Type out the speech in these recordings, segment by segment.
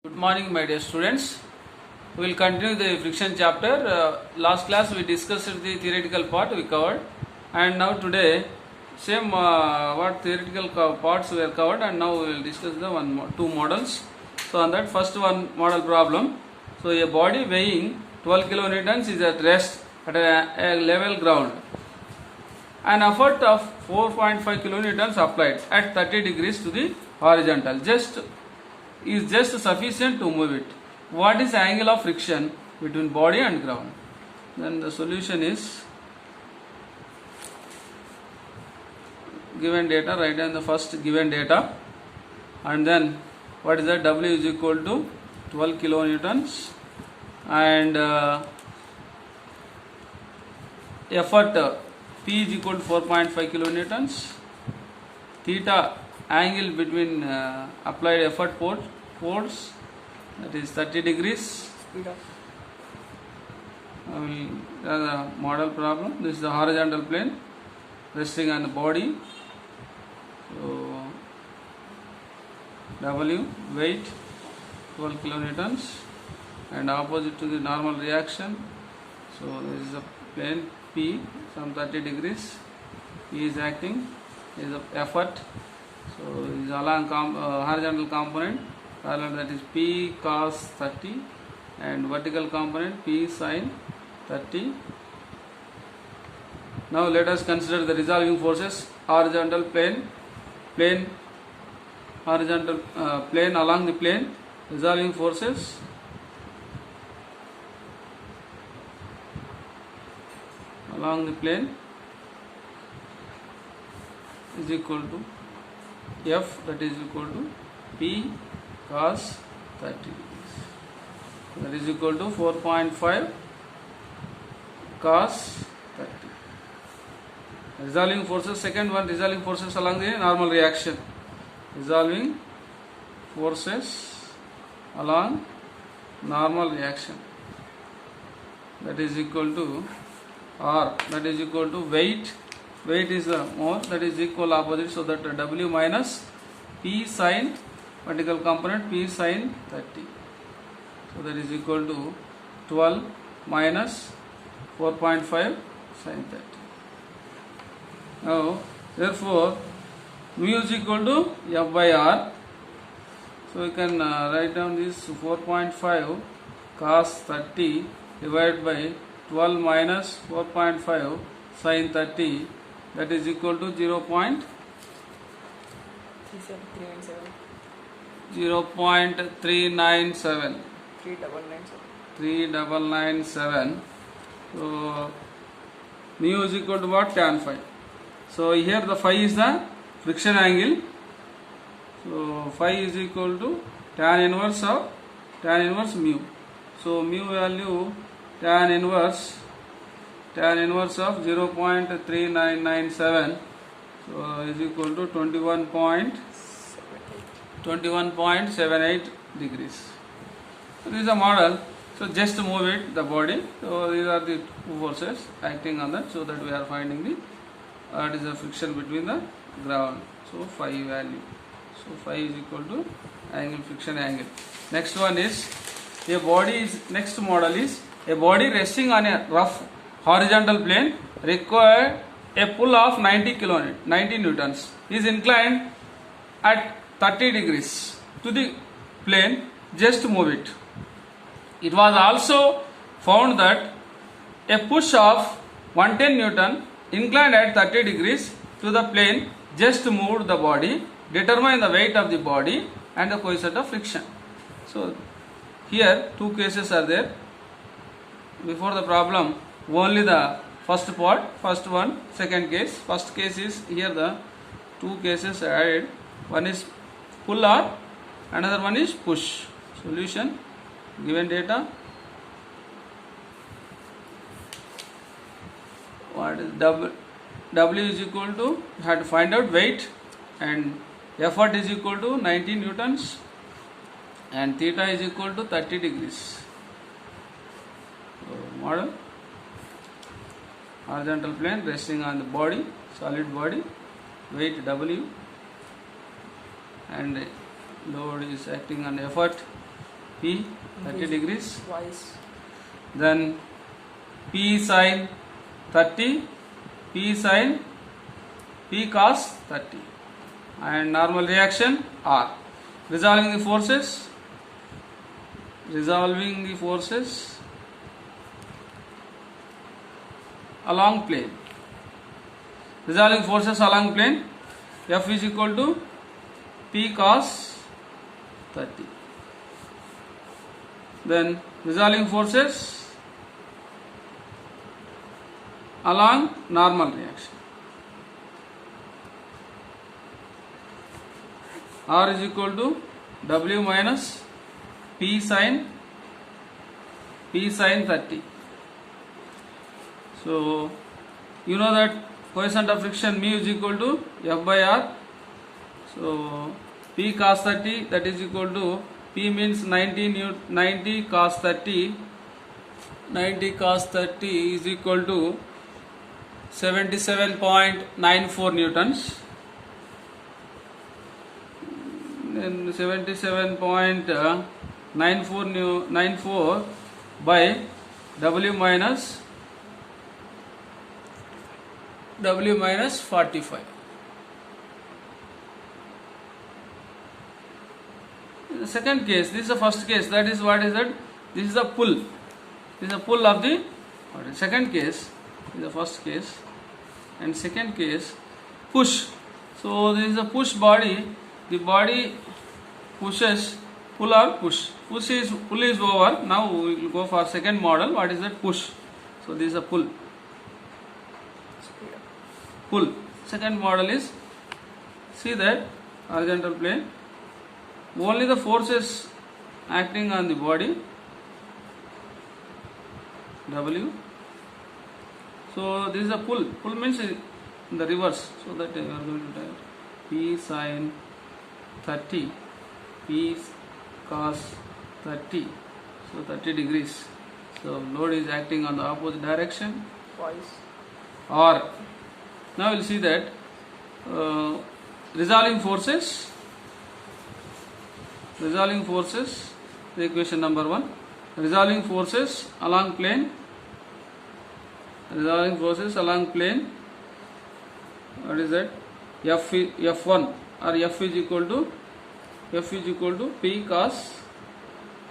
Good morning, my dear students. We will continue the friction chapter. Last class we discussed the theoretical part we covered, and now today same what theoretical parts we have covered, and now we will discuss the two models. So on that first one model problem. So a body weighing 12 kilonewtons is at rest at a level ground. An effort of 4.5 kilonewtons applied at 30 degrees to the horizontal is just sufficient to move it. What is the angle of friction between body and ground? Then the solution is given data, write down the first given data, and then what is that? W is equal to 12 kilonewtons and effort P is equal to 4.5 kilonewtons. Theta angle between applied effort force, that is 30 degrees. I will draw the model problem. This is the horizontal plane resting on the body. So W weight 12 kilonewtons and opposite to the normal reaction. So this is a plane P, some 30 degrees. P is acting, is the effort. So is along horizontal component, that is P cos 30, and vertical component P sin 30. Now let us consider the resolving forces. Horizontal plane horizontal plane along the plane, resolving forces. Along the plane is equal to F, that is equal to P cos 30 degrees, that is equal to 4.5 cos 30. Resolving forces, second one, resolving forces along the normal reaction. Resolving forces along normal reaction, that is equal to R, that is equal to weight is more, that is equal opposite, so that W minus P sin vertical component P sin 30, so that is equal to 12 minus 4.5 sin 30. Now therefore mu is equal to F by R, so we can write down this 4.5 cos 30 divided by 12 minus 4.5 sin 30, that is equal to 0.397. So mu is equal to what? Tan phi. So here the phi is the friction angle. So phi is equal to tan inverse mu. So mu value tan inverse of 0.3997, so is equal to 21.78 degrees. So this is a model. So just move it, the body. So these are the two forces acting on that, so that we are finding the what is the friction between the ground. So phi value. So phi is equal to angle, friction angle. Next one is next model is a body resting on a rough horizontal plane required a pull of 90 newtons, is inclined at 30 degrees to the plane, just move it. It was also found that a push of 110 newton inclined at 30 degrees to the plane, just moved the body. Determine the weight of the body and the coefficient of friction. So here two cases are there. Before the problem, only the first part, first one, second case. First case is here the two cases added. One is pull or another one is push. Solution, given data. What is W is equal to, you have to find out weight, and effort is equal to 90 newtons and theta is equal to 30 degrees. So model, horizontal plane resting on the body, solid body, weight W, and load is acting on effort P 30 degrees. Twice. Then P sin 30, P sin P cos 30, and normal reaction R. Resolving the forces along plane. Resolving forces along plane, F is equal to P cos 30. Then resolving forces along normal reaction, R is equal to W minus P sin 30. So you know that coefficient of friction mu is equal to F by R. So P cos 30, that is equal to, P means 90 cos 30. 90 cos 30 is equal to 77.94 newtons. Then 77.94 by W minus 45. The second case, this is the first case, that is what is that? This is the pull. This is the pull of the body. Second case is the first case, and second case push. So this is a push body. The body pushes, pull or push. Pull is over. Now we will go for second model. What is that? Push. So this is a pull. Pull. Second model is, see that horizontal plane. Only the forces acting on the body, W. So this is a pull. Pull means in the reverse. So that we are going to write P sin 30, P cos 30. So 30 degrees. So load is acting on the opposite direction. Twice. Or now we will see that resolving forces, the equation number 1, resolving forces along plane, what is that? F1 or F is equal to P cos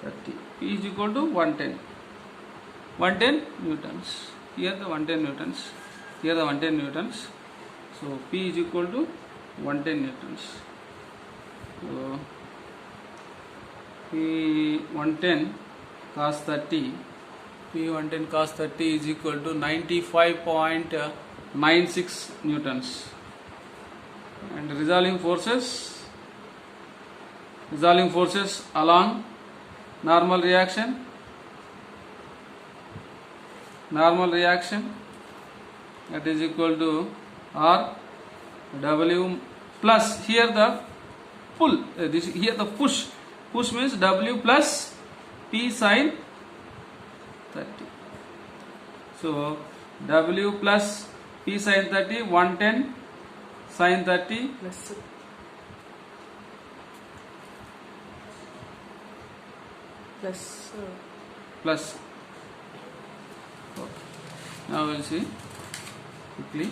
30. P is equal to 110 newtons. Here the 110 newtons. Here the 110 newtons. So P is equal to 110 newtons. So P110 cos 30. P110 cos 30 is equal to 95.96 newtons. And resolving forces along normal reaction, that is equal to R W plus, here the pull, here the push means W plus P sin 30. So W plus P sin 30, 110 sin 30 plus. Okay. Now we will see quickly.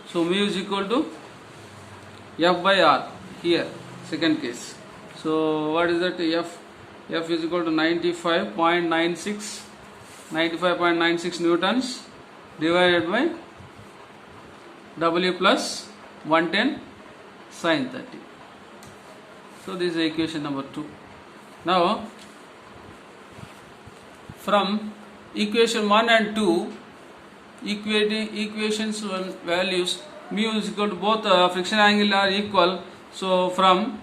So mu is equal to F by R here, second case. So what is that? F is equal to 95.96 newtons divided by W plus 110 sin 30. So this is equation number 2. Now from equation 1 and 2, equations values, mu is equal to, both friction angle are equal. So from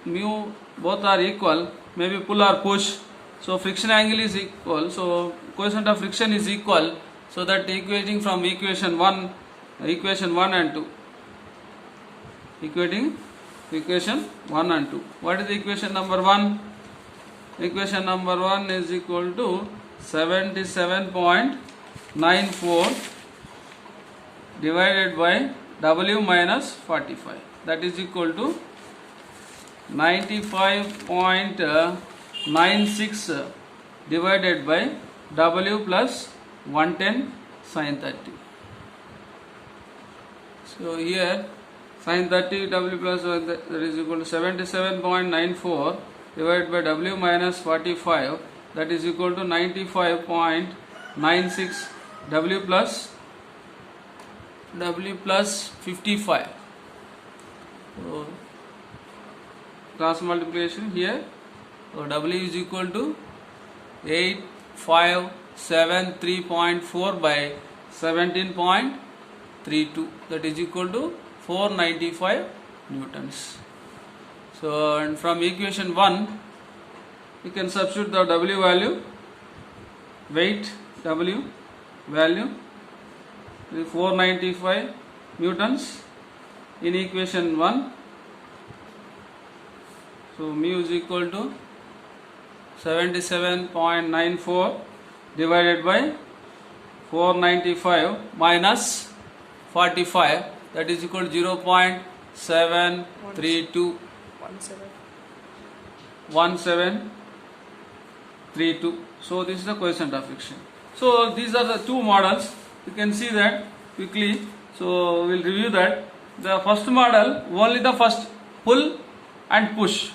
mu both are equal, maybe pull or push. So friction angle is equal. So coefficient of friction is equal. So that equating from equation 1 and 2. Equating equation 1 and 2. What is the equation number 1? Equation number 1 is equal to 77.94 divided by W minus 45, that is equal to 95.96 divided by W plus 110 sin 30. So here sin 30 W plus that is equal to 77.94 divided by W minus 45, that is equal to 95.96 W plus 55. So cross multiplication here. So W is equal to 8573.4 by 17.32, that is equal to 495 newtons. So and from equation 1 you can substitute the W value, weight W value 495 newtons in equation 1. So mu is equal to 77.94 divided by 495 minus 45, that is equal to 0.732 1732. So this is the coefficient of friction. So these are the two models. You can see that quickly. So we will review that. The first model, only the first pull and push.